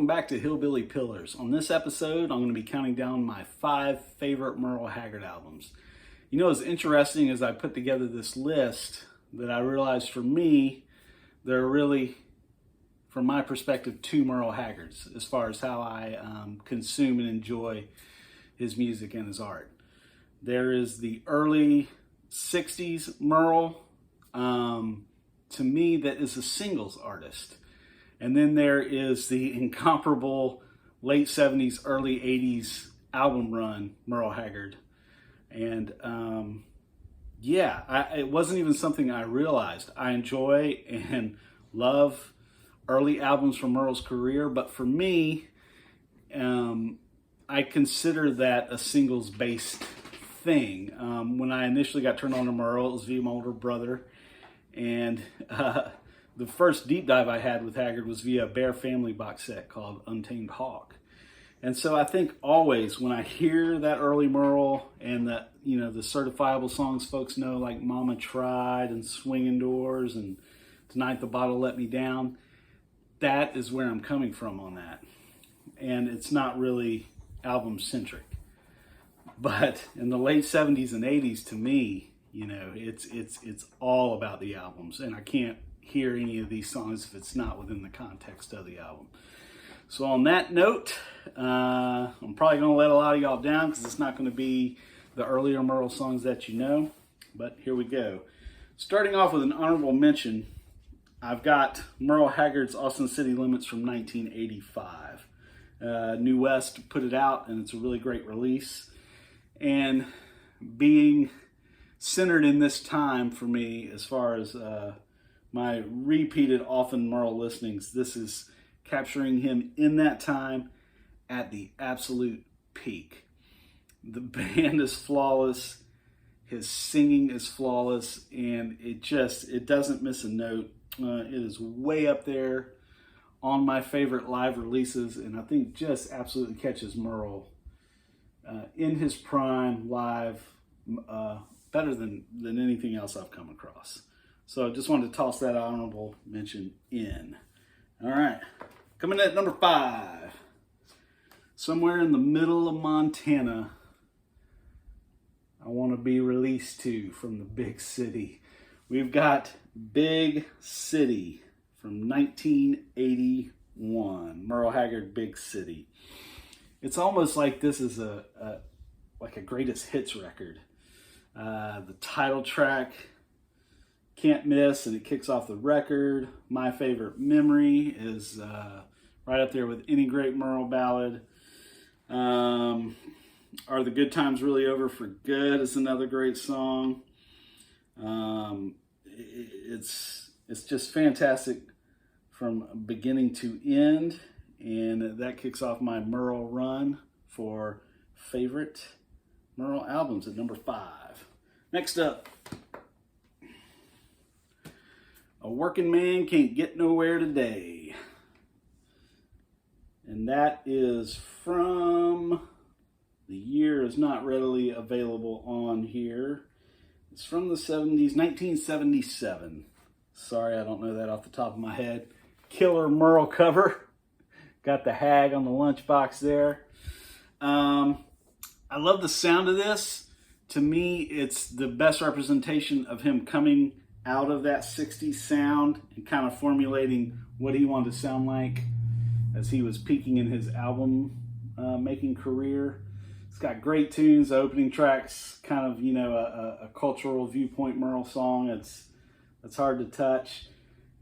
Welcome back to Hillbilly Pillars. On this episode, I'm going to be counting down my 5 favorite Merle Haggard albums. You know, it's interesting as I put together this list that I realized for me, there are really, from my perspective, 2 Merle Haggards as far as how I consume and enjoy his music and his art. There is the early 60s Merle, to me, that is a singles artist. And then there is the incomparable late 70s, early 80s album run, Merle Haggard. And it wasn't even something I realized. I enjoy and love early albums from Merle's career, but for me, I consider that a singles-based thing. When I initially got turned on to Merle, it was via my older brother. And the first deep dive I had with Haggard was via a Bear Family box set called Untamed Hawk. And so I think always when I hear that early Merle and the certifiable songs folks know, like Mama Tried and Swinging Doors and Tonight the Bottle Let Me Down, that is where I'm coming from on that. And it's not really album centric. But in the late 70s and 80s, to me, it's all about the albums, and I can't hear any of these songs if it's not within the context of the album. So on that note, I'm probably going to let a lot of y'all down because it's not going to be the earlier Merle songs that you know, but here we go. Starting off with an honorable mention, I've got Merle Haggard's Austin City Limits from 1985. New West put it out, and it's a really great release. And being centered in this time for me, as far as my repeated often Merle listenings, this is capturing him in that time at the absolute peak. The band is flawless, his singing is flawless, and it doesn't miss a note. It is way up there on my favorite live releases, and I think just absolutely catches Merle in his prime live better than anything else I've come across. So I just wanted to toss that honorable mention in. All right, coming in at number 5, somewhere in the middle of Montana, I Want to Be Released To from the Big City. We've got Big City from 1981, Merle Haggard, Big City. It's almost like this is a greatest hits record. The title track, Can't Miss, and it kicks off the record. My Favorite Memory is right up there with any great Merle ballad. Are the Good Times Really Over for Good is another great song. It's just fantastic from beginning to end, and that kicks off my Merle run for favorite Merle albums at number 5. Next up, A Working Man Can't Get Nowhere Today. And that is from, the year is not readily available on here. It's from the 70s, 1977. Sorry, I don't know that off the top of my head. Killer Merle cover. Got the hag on the lunchbox there. I love the sound of this. To me, it's the best representation of him coming out of that 60s sound and kind of formulating what he wanted to sound like as he was peaking in his album making career. It's got great tunes. The opening track's kind of, a cultural viewpoint Merle song. It's hard to touch.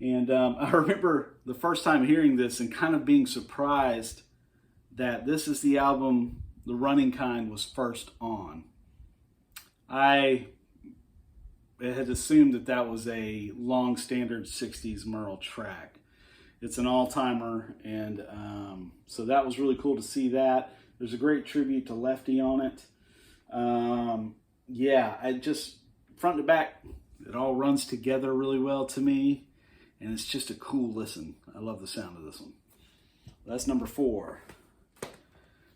And I remember the first time hearing this and kind of being surprised that this is the album The Running Kind was first on. I had assumed that was a long standard 60s Merle track. It's an all-timer, and so that was really cool to see that. There's a great tribute to Lefty on it. I just, front to back, it all runs together really well to me, and it's just a cool listen. I love the sound of this one. That's number 4.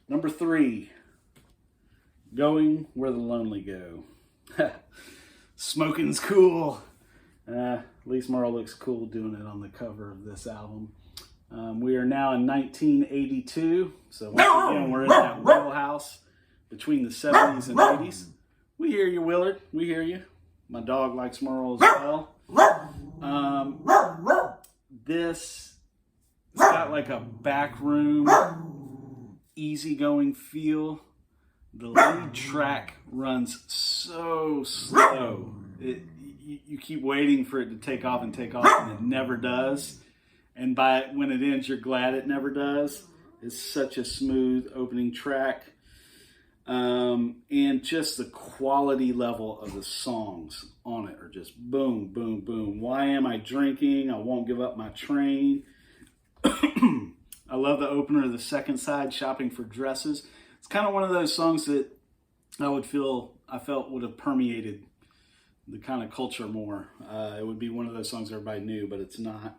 Number 3, Going Where the Lonely Go. Smoking's cool. At least Merle looks cool doing it on the cover of this album. We are now in 1982, so once again, we're in that wheelhouse between the 70s and 80s. We hear you, Willard. We hear you. My dog likes Merle as well. This, it's got like a back room, easygoing feel. The lead track runs so slow. You keep waiting for it to take off, and it never does. And when it ends, you're glad it never does. It's such a smooth opening track. And just the quality level of the songs on it are just boom, boom, boom. Why am I drinking? I won't give up my train. I love the opener of the second side, Shopping for Dresses. It's kind of one of those songs that I felt would have permeated the kind of culture more. It would be one of those songs everybody knew, but it's not.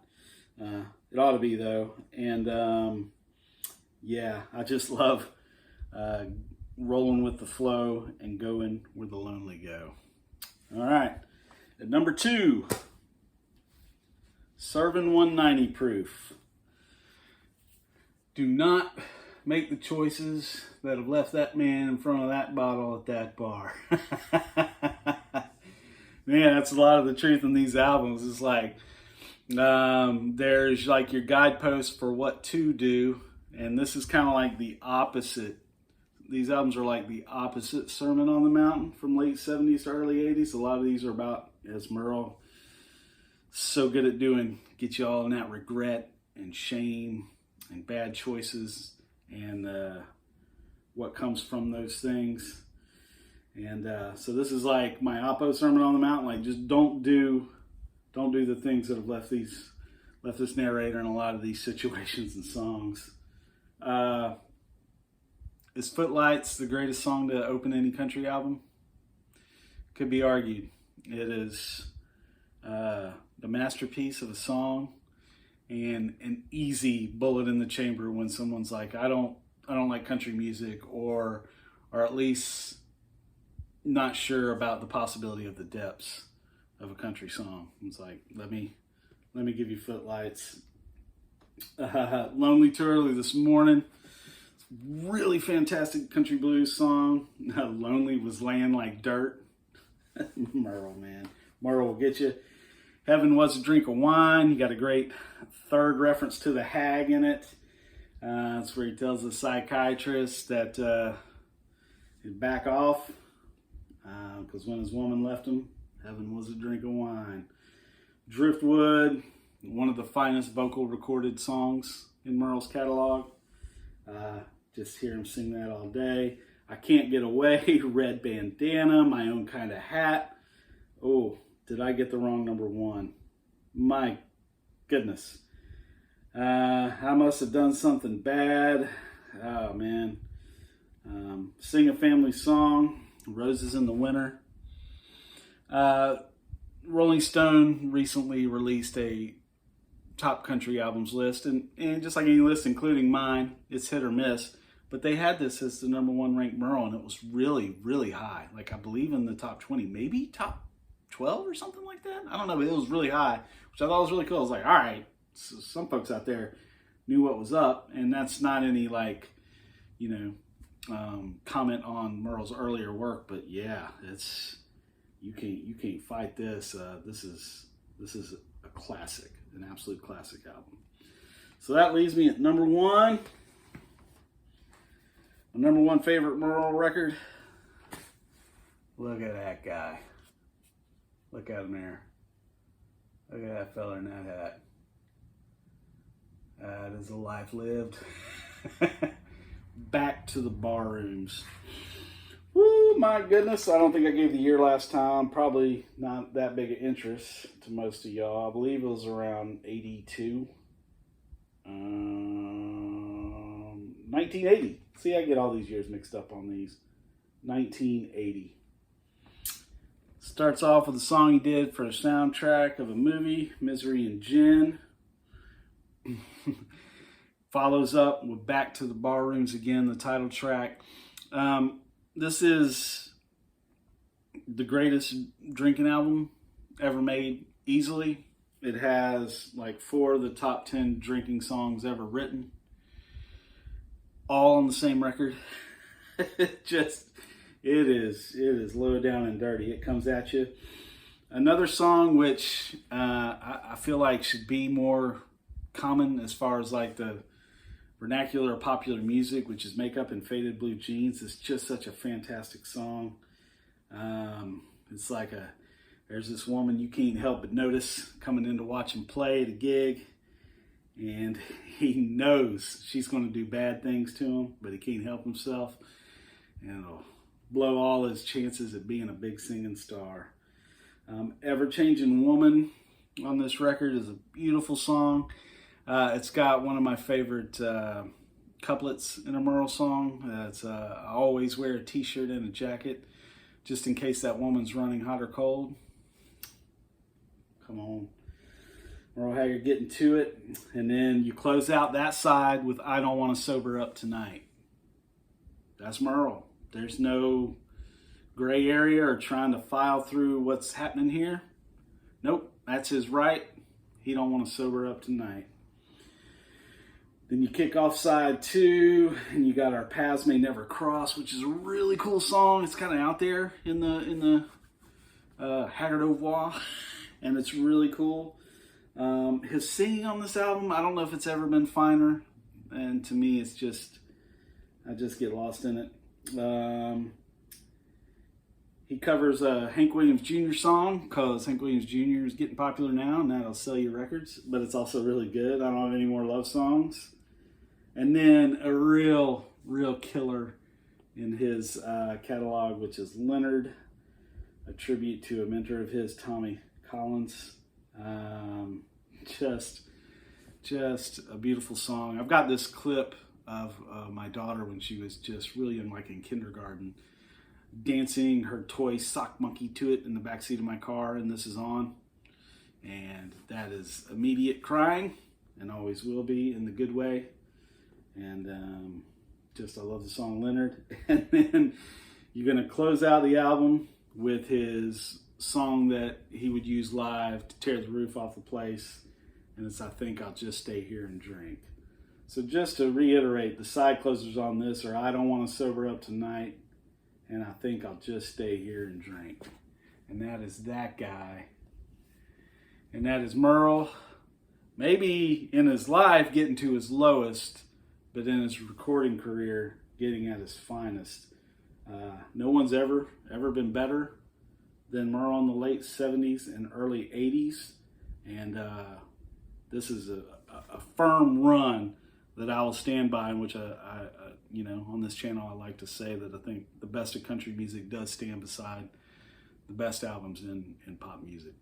It ought to be though. And yeah, I just love rolling with the flow and going where the lonely go. All right, at number 2, Serving 190 Proof. Do not make the choices that have left that man in front of that bottle at that bar. Man, that's a lot of the truth in these albums. It's like there's like your guideposts for what to do, and this is kind of like the opposite. These albums are like the opposite Sermon on the Mountain from late 70s to early 80s. A lot of these are about, as Merle so good at doing, get you all in that regret and shame and bad choices and what comes from those things. And so this is like my oppo Sermon on the Mountain. Like, just don't do the things that have left this narrator in a lot of these situations and songs. Is Footlights the greatest song to open any country album? Could be argued. It is the masterpiece of a song and an easy bullet in the chamber when someone's like, I don't like country music, or at least not sure about the possibility of the depths of a country song. It's like, let me give you Footlights. Lonely Too Early This Morning. Really fantastic country blues song. Lonely Was Laying Like Dirt. Merle, man. Merle will get you. Heaven Was a Drink of Wine. You got a great third reference to the hag in it. That's where he tells the psychiatrist that he'd back off because when his woman left him, heaven was a drink of wine. Driftwood, one of the finest vocal recorded songs in Merle's catalog. Just hear him sing that all day. I Can't Get Away, Red Bandana, My Own Kind of Hat. Oh, did I get the wrong number 1? My goodness. I Must Have Done Something Bad. Oh, man. Sing a Family Song, Roses in the Winter. Rolling Stone recently released a top country albums list, and just like any list, including mine, it's hit or miss. But they had this as the number 1 ranked Merle, and it was really, really high. Like, I believe in the top 20, maybe top 12 or something like that. I don't know, but it was really high, which I thought was really cool. I was like, all right, so some folks out there knew what was up, and that's not any like, comment on Merle's earlier work, but yeah, it's you can't fight this. This is a classic, an absolute classic album. So that leaves me at number 1. My number 1 favorite Merle record. Look at that guy. Look at him there. Look at that fella in that hat. That is a life lived. Back to the bar rooms. Woo, my goodness. I don't think I gave the year last time. Probably not that big of interest to most of y'all. I believe it was around 82. 1980. See, I get all these years mixed up on these. 1980. Starts off with a song he did for a soundtrack of a movie, Misery and Gin. Follows up with Back to the Bar Rooms again, the title track. This is the greatest drinking album ever made, easily. It has like 4 of the top 10 drinking songs ever written, all on the same record. It is low down and dirty. It comes at you. Another song which I feel like should be more common as far as like the vernacular popular music, which is Makeup and Faded Blue Jeans. It's just such a fantastic song. It's like there's this woman you can't help but notice coming in to watch him play at a gig, and he knows she's going to do bad things to him, but he can't help himself, and it'll blow all his chances at being a big singing star. Ever Changing Woman on this record is a beautiful song. It's got one of my favorite couplets in a Merle song. It's I always wear a t-shirt and a jacket just in case that woman's running hot or cold. Come on. Merle Haggard getting to it. And then you close out that side with I Don't Want to Sober Up Tonight. That's Merle. There's no gray area or trying to file through what's happening here. Nope, that's his right. He don't want to sober up tonight. Then you kick off side 2, and you got Our Paths May Never Cross, which is a really cool song. It's kind of out there in the Haggard au revoir, and it's really cool. His singing on this album, I don't know if it's ever been finer, and to me, it's just I just get lost in it. He covers a Hank Williams Jr. song because Hank Williams Jr. is getting popular now, and that'll sell you records, but it's also really good. I don't have any more love songs. And then a real killer in his catalog, which is Leonard, a tribute to a mentor of his, Tommy Collins. Just a beautiful song. I've got this clip of my daughter when she was just really in kindergarten, dancing her toy sock monkey to it in the backseat of my car, and this is on, and that is immediate crying, and always will be in the good way. And I love the song Leonard. And then you're gonna close out the album with his song that he would use live to tear the roof off the place, and it's I Think I'll Just Stay Here and Drink. So just to reiterate, the side closers on this are I Don't Want to Sober Up Tonight, and I Think I'll Just Stay Here and Drink. And that is that guy. And that is Merle. Maybe in his life getting to his lowest, but in his recording career getting at his finest. No one's ever been better than Merle in the late 70s and early 80s. And this is a firm run that I will stand by, in which I on this channel, I like to say that I think the best of country music does stand beside the best albums in pop music.